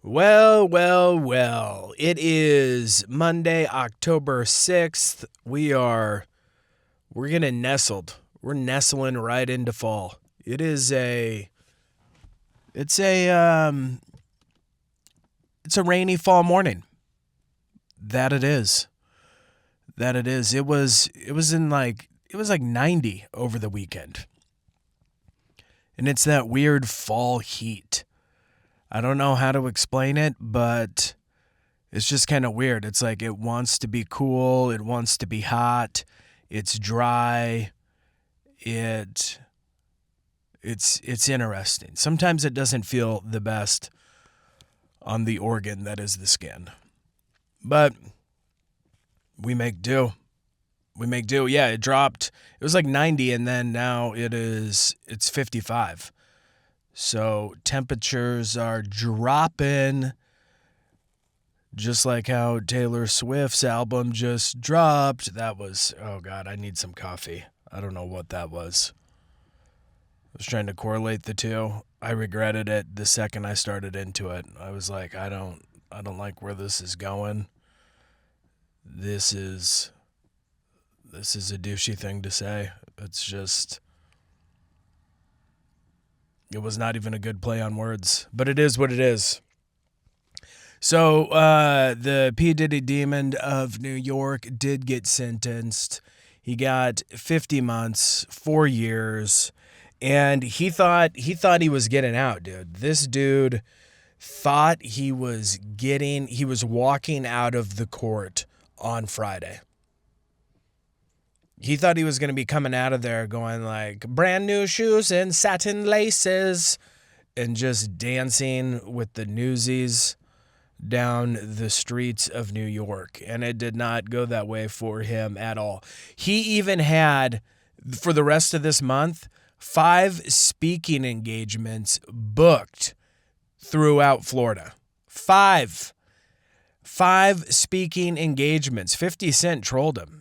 Well. It is Monday, October 6th. We're getting nestled. We're nestling right into fall. It's a rainy fall morning. That it is. It was like 90 over the weekend. And it's that weird fall heat. I don't know how to explain it, but it's just kind of weird. It's like it wants to be cool, it wants to be hot, it's dry. It's interesting. Sometimes it doesn't feel the best on the organ that is the skin. But we make do. Yeah, it dropped. It was like 90 and then now it's 55. So temperatures are dropping, just like how Taylor Swift's album just dropped. That was, oh God, I need some coffee. I don't know what that was. I was trying to correlate the two. I regretted it the second I started into it. I was like, I don't like where this is going. This is a douchey thing to say. It's just... It was not even a good play on words, but it is what it is. So the P. Diddy Demon of New York did get sentenced. He got 50 months, 4 years, and he thought he was getting out, dude. This dude thought he was walking out of the court on Friday. He thought he was going to be coming out of there going like brand new shoes and satin laces and just dancing with the newsies down the streets of New York. And it did not go that way for him at all. He even had, for the rest of this month, 5 speaking engagements booked throughout Florida. 5 speaking engagements. 50 Cent trolled him.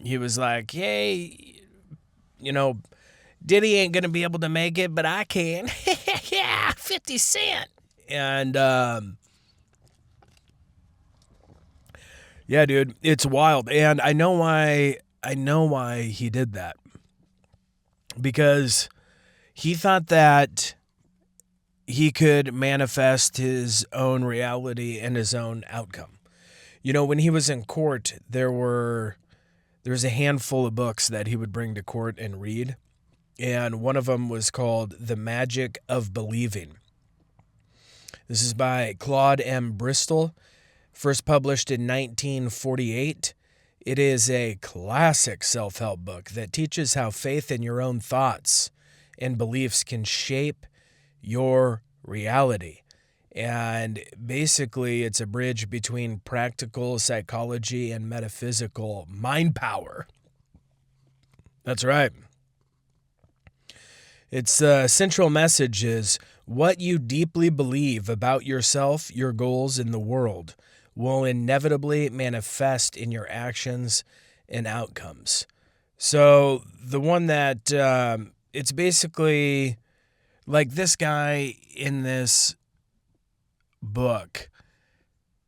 He was like, hey, Diddy ain't going to be able to make it, but I can. Yeah, 50 Cent. And, yeah, dude, it's wild. And I know why he did that. Because he thought that he could manifest his own reality and his own outcome. When he was in court, there was a handful of books that he would bring to court and read, and one of them was called The Magic of Believing. This is by Claude M. Bristol, first published in 1948. It is a classic self-help book that teaches how faith in your own thoughts and beliefs can shape your reality. And basically, it's a bridge between practical psychology and metaphysical mind power. That's right. Its central message is what you deeply believe about yourself, your goals, and the world will inevitably manifest in your actions and outcomes. So the one that it's basically like this guy in this book,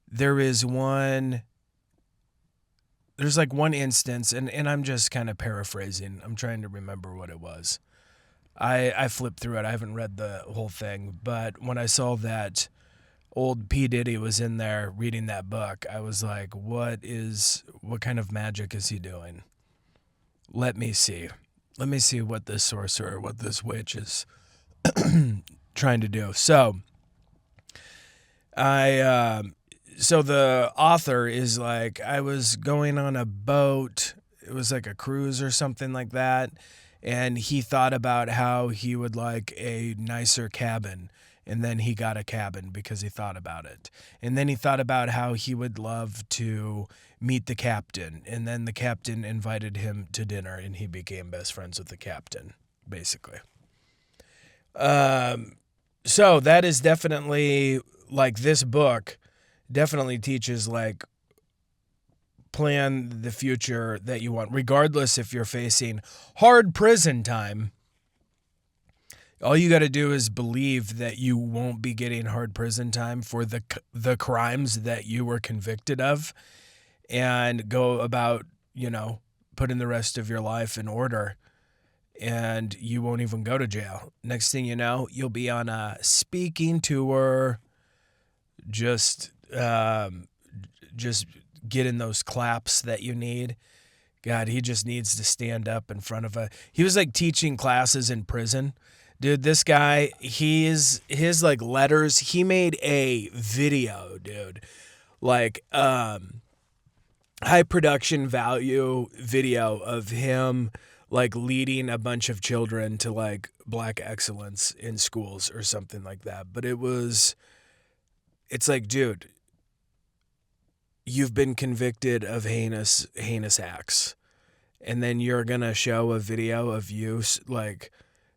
there's one instance, and I'm just kind of paraphrasing. I'm trying to remember what it was. I flipped through it. I haven't read the whole thing, but when I saw that old P. Diddy was in there reading that book, I was like, what kind of magic is he doing? Let me see what this sorcerer, what this witch is trying to do. So the author is like, I was going on a boat. It was like a cruise or something like that. And he thought about how he would like a nicer cabin. And then he got a cabin because he thought about it. And then he thought about how he would love to meet the captain. And then the captain invited him to dinner and he became best friends with the captain, basically. So that is definitely, like, this book definitely teaches, like, plan the future that you want, regardless if you're facing hard prison time All you got to do is believe that you won't be getting hard prison time for the crimes that you were convicted of, and go about, putting the rest of your life in order, and you won't even go to jail. Next thing you know, you'll be on a speaking tour, just getting those claps that you need. God, he just needs to stand up in front of he was like teaching classes in prison. Dude, this guy, his like letters, he made a video, dude. Like high production value video of him like leading a bunch of children to like black excellence in schools or something like that. But it's like, dude, you've been convicted of heinous acts, and then you're gonna show a video of you like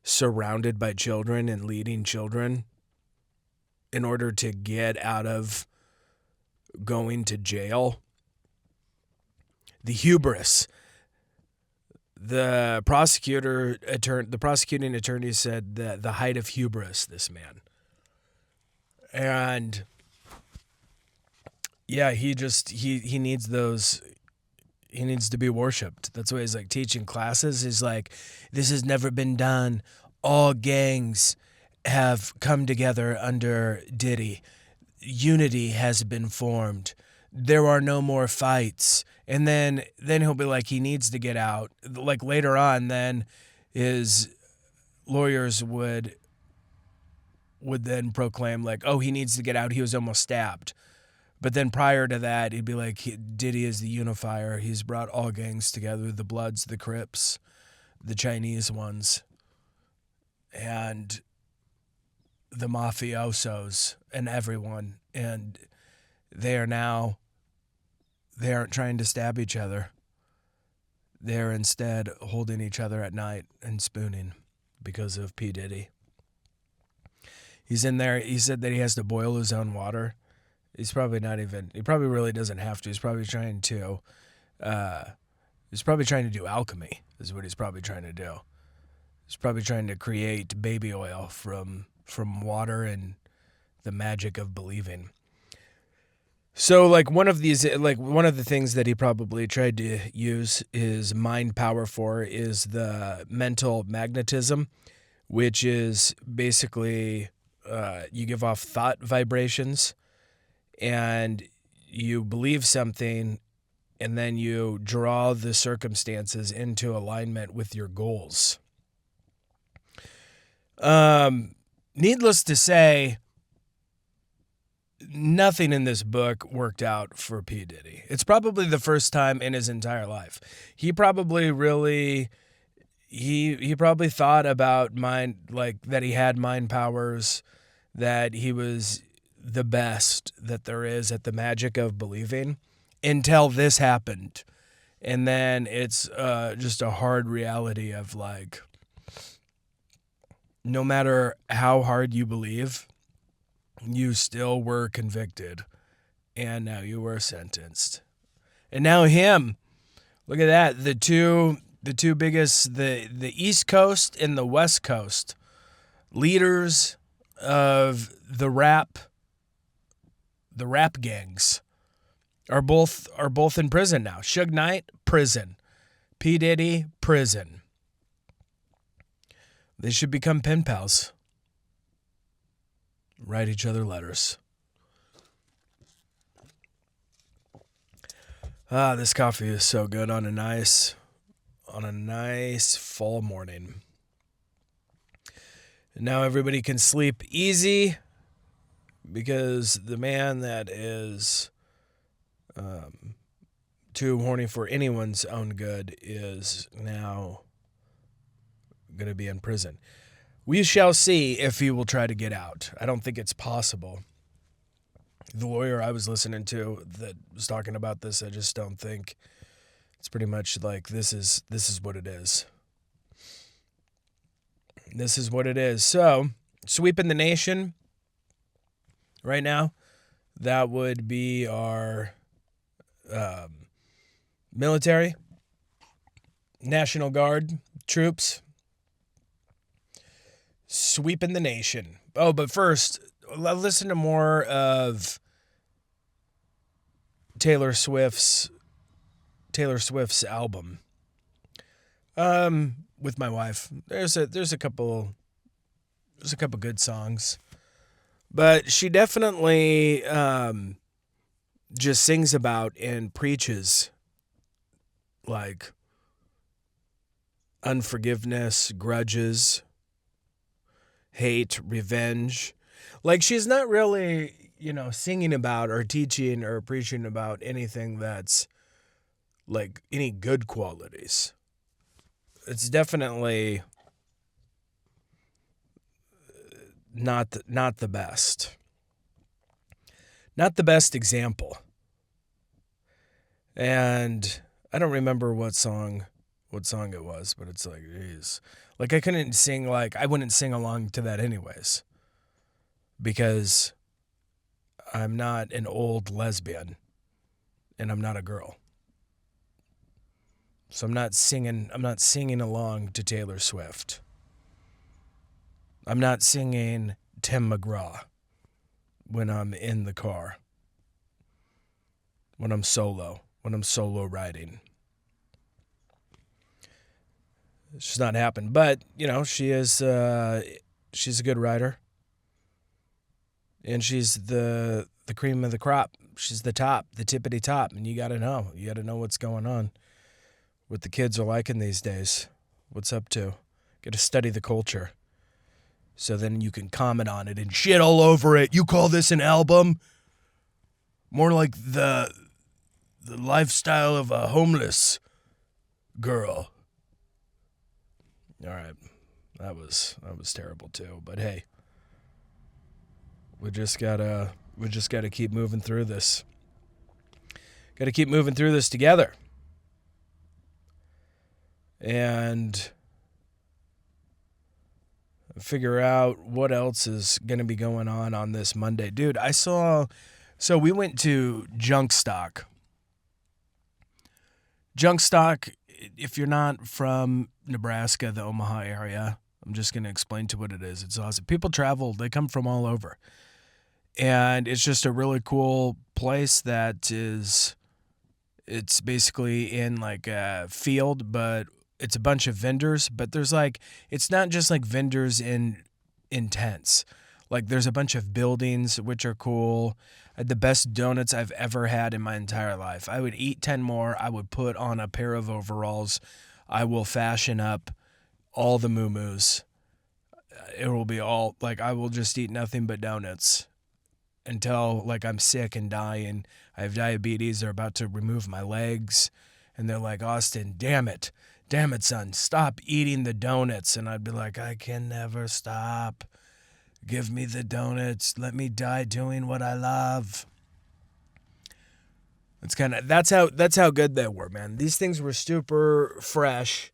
surrounded by children and leading children in order to get out of going to jail. The hubris. The prosecuting attorney said that the height of hubris, this man. And yeah, he needs those. He needs to be worshipped. That's why he's like teaching classes. He's like, this has never been done. All gangs have come together under Diddy. Unity has been formed. There are no more fights. And then he'll be like, he needs to get out. Like later on, then his lawyers would then proclaim like, oh, he needs to get out. He was almost stabbed. But then prior to that, he'd be like, Diddy is the unifier. He's brought all gangs together, the Bloods, the Crips, the Chinese ones, and the mafiosos and everyone. And they aren't trying to stab each other. They're instead holding each other at night and spooning because of P. Diddy. He's in there. He said that he has to boil his own water. He probably really doesn't have to. He's probably trying to do alchemy, is what he's probably trying to do. He's probably trying to create baby oil from water and the magic of believing. So like one of the things that he probably tried to use his mind power for is the mental magnetism, which is basically you give off thought vibrations, and you believe something, and then you draw the circumstances into alignment with your goals. Needless to say, nothing in this book worked out for P. Diddy. It's probably the first time in his entire life. He probably really, he probably thought about that he had mind powers, that he was the best that there is at the magic of believing, until this happened. And then it's just a hard reality of like, no matter how hard you believe, you still were convicted, and now you were sentenced. And now him, look at that, the two biggest, the East Coast and the West Coast leaders of the rap gangs are both in prison now. Suge Knight, prison. P. Diddy, prison. They should become pen pals. Write each other letters. This coffee is so good on a nice fall morning. And now everybody can sleep easy, because the man that is too horny for anyone's own good is now going to be in prison. We shall see if he will try to get out. I don't think it's possible. The lawyer I was listening to that was talking about this, I just don't think. It's pretty much like this is what it is. This is what it is. So, sweeping the nation right now, that would be our military, National Guard troops. sweeping the nation. Oh, but first, listen to more of Taylor Swift's album. With my wife. There's a couple good songs. But she definitely just sings about and preaches like unforgiveness, grudges, hate, revenge. Like she's not really, singing about or teaching or preaching about anything that's like any good qualities. It's definitely not the best. Not the best example. And I don't remember what song it was, but it's like, geez. Like I couldn't sing, like I wouldn't sing along to that anyways. Because I'm not an old lesbian and I'm not a girl. So I'm not singing along to Taylor Swift. I'm not singing Tim McGraw when I'm in the car. When I'm solo riding. It's just not happened. But, she's a good writer. And she's the cream of the crop. She's the top, the tippity top. And you got to know. You got to know what's going on. What the kids are liking these days. What's up to. Got to study the culture. So then you can comment on it and shit all over it. You call this an album? More like the lifestyle of a homeless girl. All right. That was terrible too. But hey. We just gotta keep moving through this. Gotta keep moving through this together. And figure out what else is going to be going on this Monday. Dude, so we went to Junkstock. Junkstock, if you're not from Nebraska, the Omaha area, I'm just going to explain to what it is. It's awesome. People travel, they come from all over. And it's just a really cool place it's basically in like a field, but it's a bunch of vendors, but there's like, it's not just like vendors in tents. Like there's a bunch of buildings, which are cool. I had the best donuts I've ever had in my entire life. I would eat 10 more. I would put on a pair of overalls. I will fashion up all the moo-moos. It will be all, like I will just eat nothing but donuts until like I'm sick and dying. I have diabetes. They're about to remove my legs. And they're like, Austin, damn it, son, stop eating the donuts. And I'd be like, I can never stop. Give me the donuts. Let me die doing what I love. That's how good they were, man. These things were super fresh.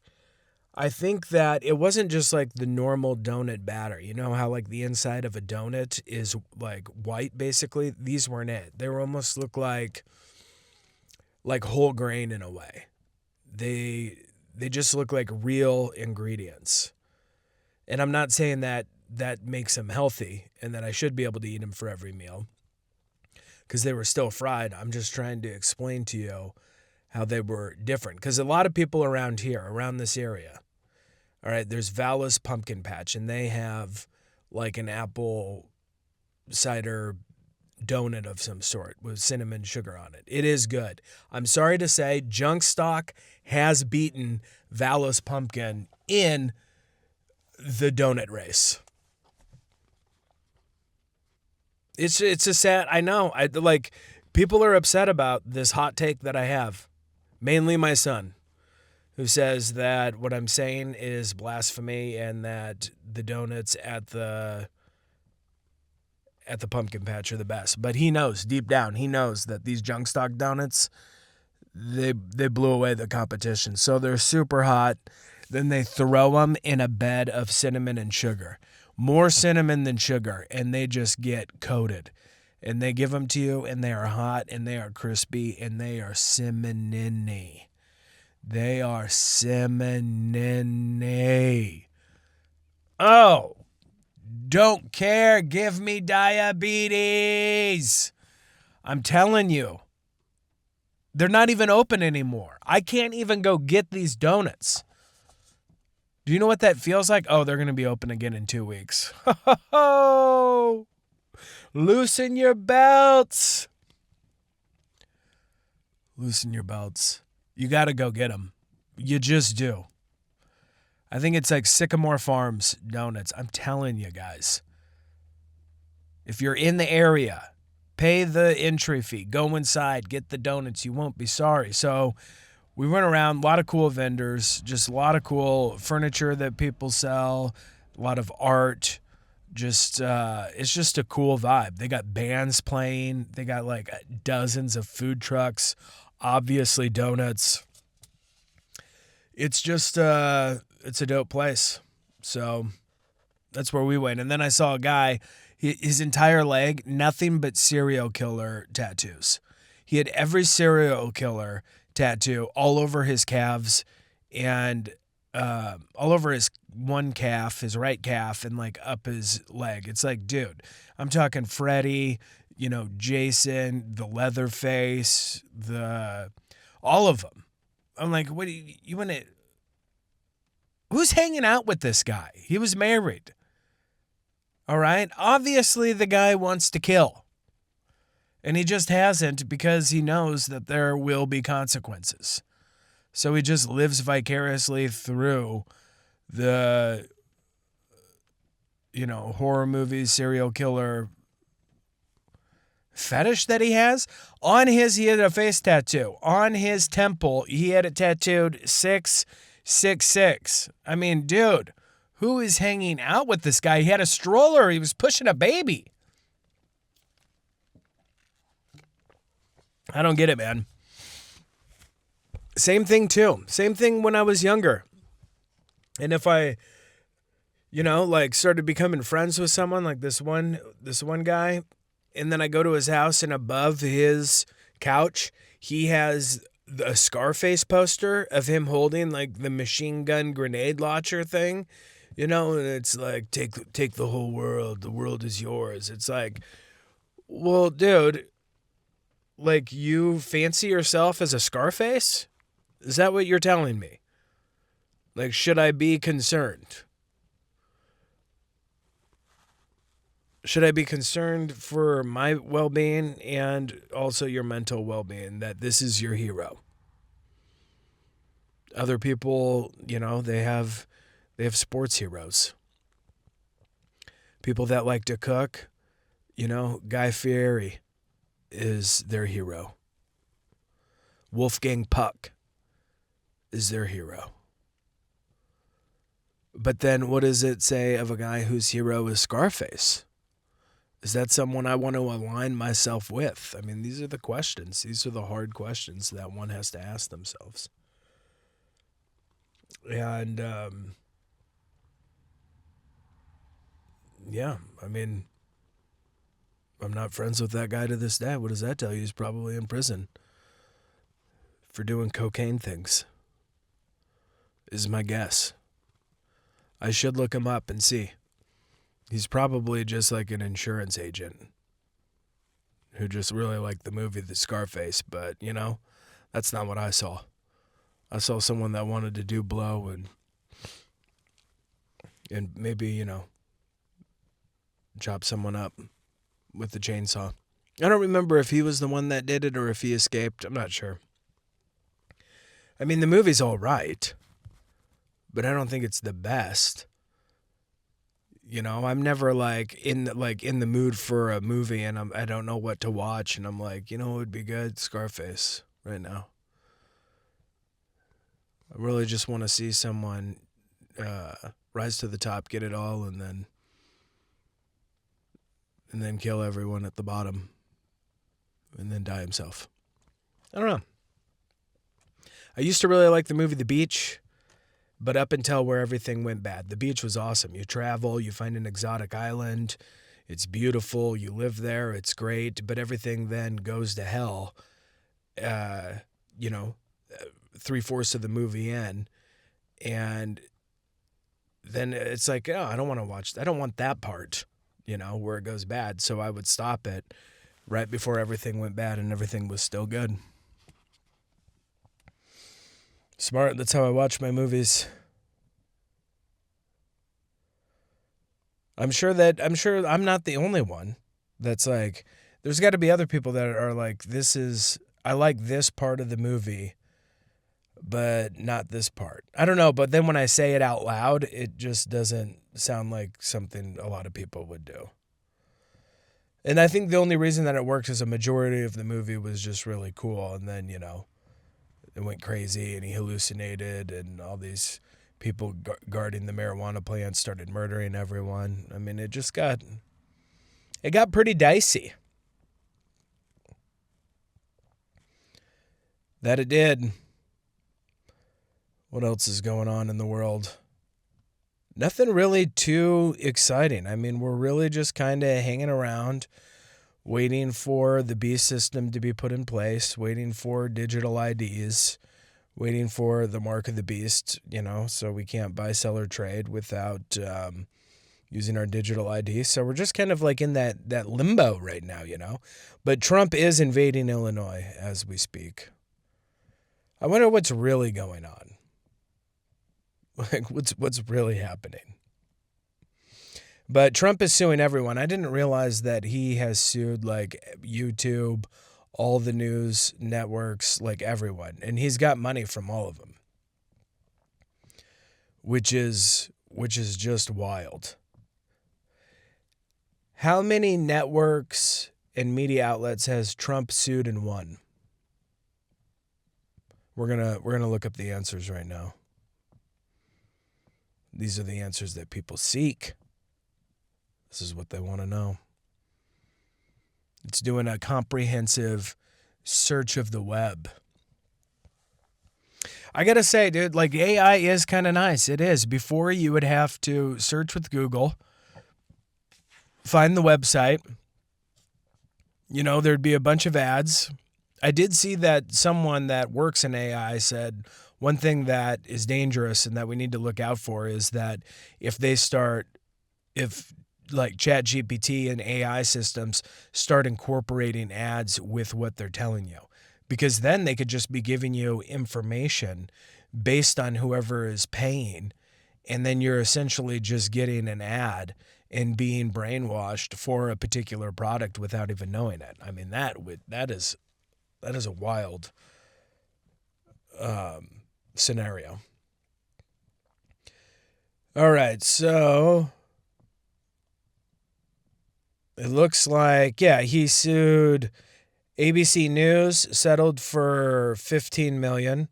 I think that it wasn't just like the normal donut batter. You know how like the inside of a donut is like white, basically? These weren't it. They were almost look like whole grain in a way. They just look like real ingredients. And I'm not saying that makes them healthy and that I should be able to eat them for every meal because they were still fried. I'm just trying to explain to you how they were different. Because a lot of people around this area, all right, there's Vala's Pumpkin Patch, and they have like an apple cider donut of some sort with cinnamon sugar on it. It is good. I'm sorry to say, Junkstock has beaten Vala's Pumpkin in the donut race. It's a sad, I know. People are upset about this hot take that I have. Mainly my son, who says that what I'm saying is blasphemy and that the donuts at the pumpkin patch are the best. But he knows, deep down, that these Junkstock donuts, they blew away the competition. So they're super hot. Then they throw them in a bed of cinnamon and sugar. More cinnamon than sugar, and they just get coated. And they give them to you, and they are hot, and they are crispy, and they are cinnamony. They are cinnamony. Oh, Don't care. Give me diabetes. I'm telling you. They're not even open anymore. I can't even go get these donuts. Do you know what that feels like? Oh, they're going to be open again in 2 weeks. Ho, loosen your belts. Loosen your belts. You got to go get them. You just do. I think it's like Sycamore Farms donuts. I'm telling you guys. If you're in the area, pay the entry fee. Go inside. Get the donuts. You won't be sorry. So we went around. A lot of cool vendors. Just a lot of cool furniture that people sell. A lot of art. Just it's just a cool vibe. They got bands playing. They got like dozens of food trucks. Obviously donuts. It's just it's a dope place. So that's where we went. And then I saw a guy, his entire leg, nothing but serial killer tattoos. He had every serial killer tattoo all over his calves and all over his one calf, his right calf, and like up his leg. It's like, dude, I'm talking Freddy, Jason, the Leatherface, all of them. I'm like, what do you want to... Who's hanging out with this guy? He was married. All right? Obviously, the guy wants to kill. And he just hasn't because he knows that there will be consequences. So he just lives vicariously through the, horror movies, serial killer fetish that he has. He had a face tattoo. On his temple, he had it tattooed 666. I mean, dude, who is hanging out with this guy? He had a stroller. He was pushing a baby. I don't get it, man. Same thing, too. Same thing when I was younger. And if I, started becoming friends with someone like this one guy, and then I go to his house and above his couch, he has a Scarface poster of him holding like the machine gun grenade launcher thing, and it's like, take the whole world. The world is yours. It's like, well, dude, like you fancy yourself as a Scarface? Is that what you're telling me? Like, should I be concerned? Should I be concerned for my well-being and also your mental well-being, that this is your hero? Other people, they have sports heroes. People that like to cook, Guy Fieri is their hero. Wolfgang Puck is their hero. But then what does it say of a guy whose hero is Scarface? Is that someone I want to align myself with? I mean, these are the questions. These are the hard questions that one has to ask themselves. And, yeah, I mean, I'm not friends with that guy to this day. What does that tell you? He's probably in prison for doing cocaine things, is my guess. I should look him up and see. He's probably just like an insurance agent who just really liked the movie The Scarface, but, that's not what I saw. I saw someone that wanted to do blow and maybe, chop someone up with the chainsaw. I don't remember if he was the one that did it or if he escaped. I'm not sure. I mean, the movie's all right, but I don't think it's the best. I'm never in the mood for a movie and I don't know what to watch and I'm like, it would be good, Scarface right now. I really just want to see someone rise to the top, get it all, and then kill everyone at the bottom and then die himself. I don't know. I used to really like the movie The Beach. But up until where everything went bad. The beach was awesome. You travel, you find an exotic island. It's beautiful. You live there. It's great. But everything then goes to hell, 3/4 of the movie in. And then it's like, oh, I don't want to watch. I don't want that part, where it goes bad. So I would stop it right before everything went bad and everything was still good. Smart. That's how I watch my movies. I'm sure I'm not the only one that's like, there's got to be other people that are like, I like this part of the movie, but not this part. I don't know, but then when I say it out loud, it just doesn't sound like something a lot of people would do. And I think the only reason that it worked is a majority of the movie was just really cool, and then, it went crazy and he hallucinated and all these people guarding the marijuana plant started murdering everyone. I mean, it got pretty dicey. That it did. What else is going on in the world? Nothing really too exciting. I mean, we're really just kind of hanging around, waiting for the beast system to be put in place, waiting for digital IDs, waiting for the mark of the beast, so we can't buy, sell, or trade without using our digital ID. So we're just kind of like in that limbo right now, But Trump is invading Illinois as we speak. I wonder what's really going on. Like, what's really happening? But Trump is suing everyone. I didn't realize that he has sued like YouTube, all the news networks, like everyone. And he's got money from all of them. Which is just wild. How many networks and media outlets has Trump sued and won? We're gonna look up the answers right now. These are the answers that people seek. This is what they want to know. It's doing a comprehensive search of the web. I gotta say, dude, like AI is kind of nice. It is. Before you would have to search with Google, find the website. There'd be a bunch of ads. I did see that someone that works in AI said one thing that is dangerous and that we need to look out for is that if like ChatGPT and AI systems start incorporating ads with what they're telling you, because then they could just be giving you information based on whoever is paying, and then you're essentially just getting an ad and being brainwashed for a particular product without even knowing it. I mean, that is a wild scenario. All right, so it looks like, he sued ABC News, settled for $15 million.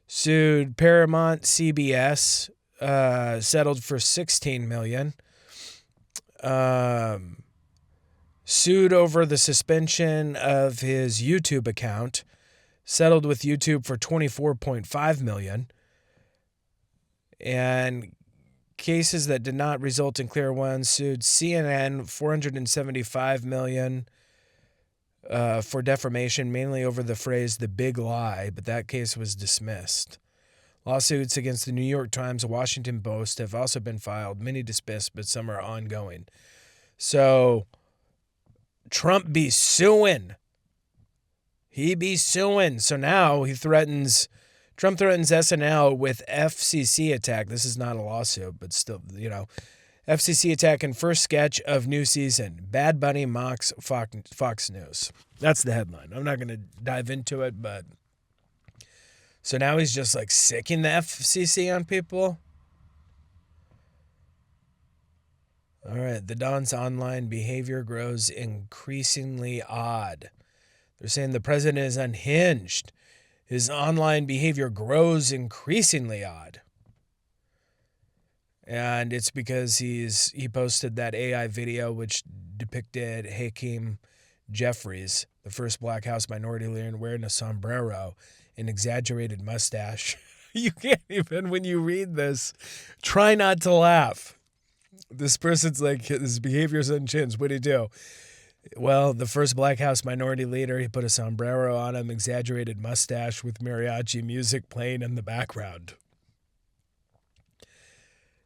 Sued Paramount, CBS, settled for $16 million. Sued over the suspension of his YouTube account, settled with YouTube for $24.5 million. And cases that did not result in clear ones, sued CNN $475 million for defamation, mainly over the phrase "the big lie," but that case was dismissed. Lawsuits against the New York Times, Washington Post have also been filed, many dismissed, but some are ongoing. So Trump be suing. He be suing. So now Trump threatens SNL with FCC attack. This is not a lawsuit, but still, FCC attack in first sketch of new season. Bad Bunny mocks Fox News. That's the headline. I'm not going to dive into it, but so now he's just like sicking the FCC on people. All right. The Don's online behavior grows increasingly odd. They're saying the president is unhinged. His online behavior grows increasingly odd. And it's because he posted that AI video which depicted Hakeem Jeffries, the first Black House minority leader, wearing a sombrero, an exaggerated mustache. You can't even, when you read this, try not to laugh. This person's like, his behavior's unhinged. What did he do? Well, the first Black House minority leader, he put a sombrero on him, exaggerated mustache with mariachi music playing in the background.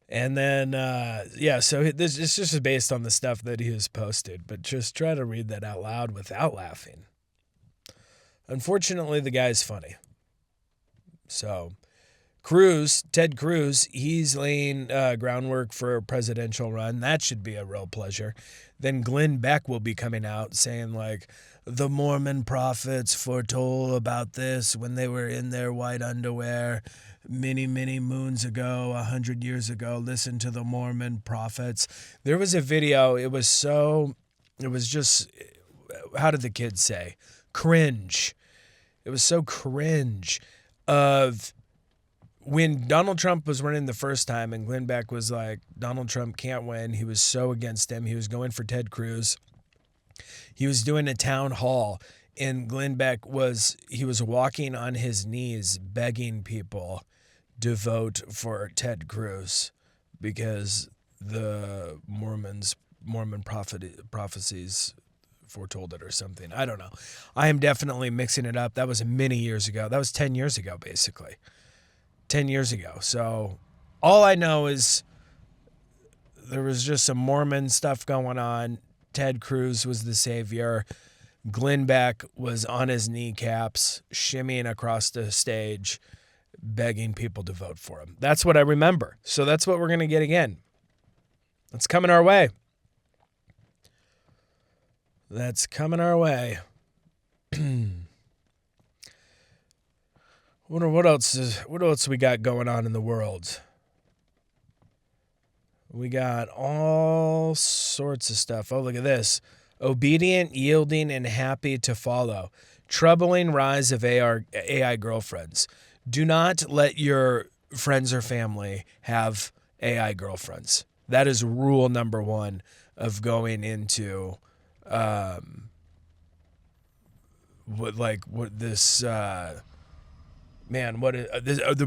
And then, so this is just based on the stuff that he has posted, but just try to read that out loud without laughing. Unfortunately, the guy's funny. So, Ted Cruz, he's laying groundwork for a presidential run. That should be a real pleasure. Then Glenn Beck will be coming out saying, like, the Mormon prophets foretold about this when they were in their white underwear many, many moons ago, 100 years ago. Listen to the Mormon prophets. There was a video. It was just, how did the kids say? Cringe. It was so cringe of when Donald Trump was running the first time and Glenn Beck was like, Donald Trump can't win. He was so against him. He was going for Ted Cruz. He was doing a town hall, and Glenn Beck was walking on his knees begging people to vote for Ted Cruz because the Mormon prophecies foretold it or something. I don't know. I am definitely mixing it up. That was many years ago. That was 10 years ago, basically. 10 years ago. So all I know is there was just some Mormon stuff going on. Ted Cruz was the savior. Glenn Beck was on his kneecaps, shimmying across the stage, begging people to vote for him. That's what I remember. So that's what we're going to get again. That's coming our way. That's coming our way. What else we got going on in the world? We got all sorts of stuff. Oh, look at this. Obedient, yielding, and happy to follow. Troubling rise of AI girlfriends. Do not let your friends or family have AI girlfriends. That is rule number one of going into the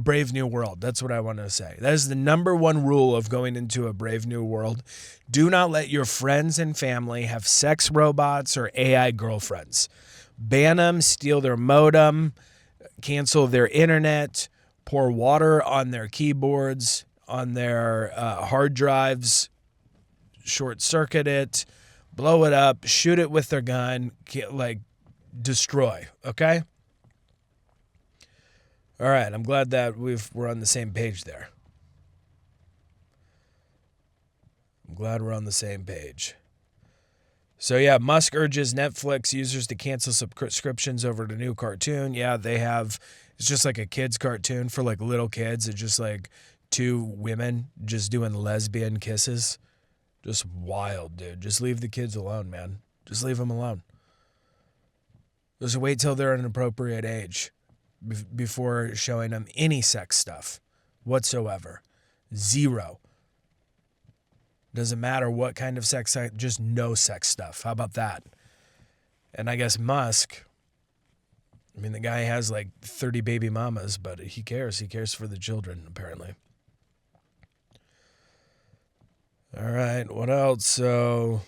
brave new world. That's what I want to say. That is the number one rule of going into a brave new world. Do not let your friends and family have sex robots or AI girlfriends. Ban them, steal their modem, cancel their internet, pour water on their keyboards, on their hard drives, short circuit it, blow it up, shoot it with their gun, destroy, okay? All right, I'm glad that we're on the same page there. I'm glad we're on the same page. So yeah, Musk urges Netflix users to cancel subscriptions over the new cartoon. Yeah, they have. It's just like a kid's cartoon for like little kids. It's just like two women just doing lesbian kisses. Just wild, dude. Just leave the kids alone, man. Just leave them alone. Just wait till they're an appropriate age before showing them any sex stuff whatsoever. Zero. Doesn't matter what kind of sex, just no sex stuff. How about that? And I guess Musk, I mean, the guy has like 30 baby mamas, but he cares. He cares for the children, apparently. All right, what else? So,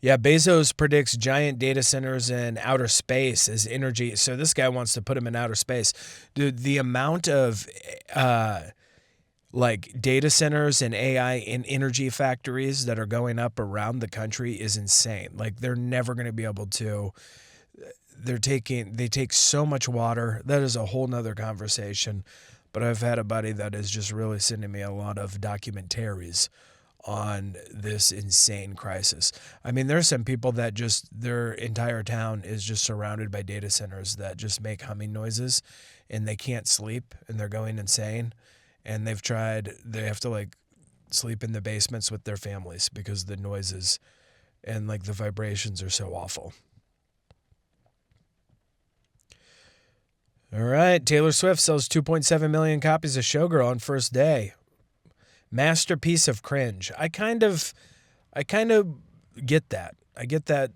yeah, Bezos predicts giant data centers in outer space as energy. So this guy wants to put them in outer space. Dude, the amount of data centers and AI and energy factories that are going up around the country is insane. Like they're never going to be able to. They take so much water. That is a whole nother conversation. But I've had a buddy that is just really sending me a lot of documentaries on this insane crisis. I mean, there's some people that just their entire town is just surrounded by data centers that just make humming noises and they can't sleep and they're going insane. And they have to sleep in the basements with their families because the noises and the vibrations are so awful. All right, Taylor Swift sells 2.7 million copies of Showgirl on first day. Masterpiece of cringe. I kind of get that. I get that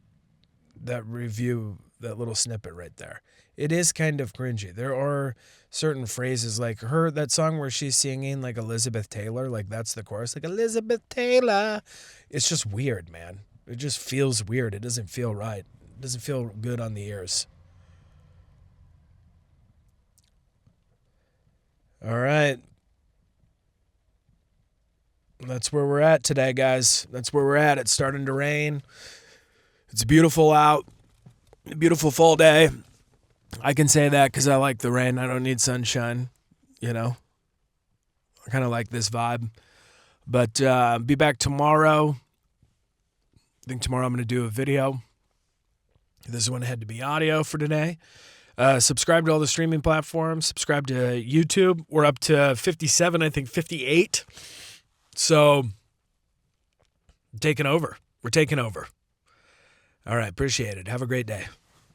review, that little snippet right there. It is kind of cringy. There are certain phrases like that song where she's singing like Elizabeth Taylor, like that's the chorus, like Elizabeth Taylor. It's just weird, man. It just feels weird. It doesn't feel right. It doesn't feel good on the ears. All right. That's where we're at today, guys. That's where we're at. It's starting to rain. It's beautiful out. A beautiful fall day. I can say that because I like the rain. I don't need sunshine. You know, I kind of like this vibe. But be back tomorrow. I think tomorrow I'm going to do a video. This one had to be audio for today. Subscribe to all the streaming platforms. Subscribe to YouTube. We're up to 57, I think 58. So, taking over. We're taking over. All right, appreciate it. Have a great day.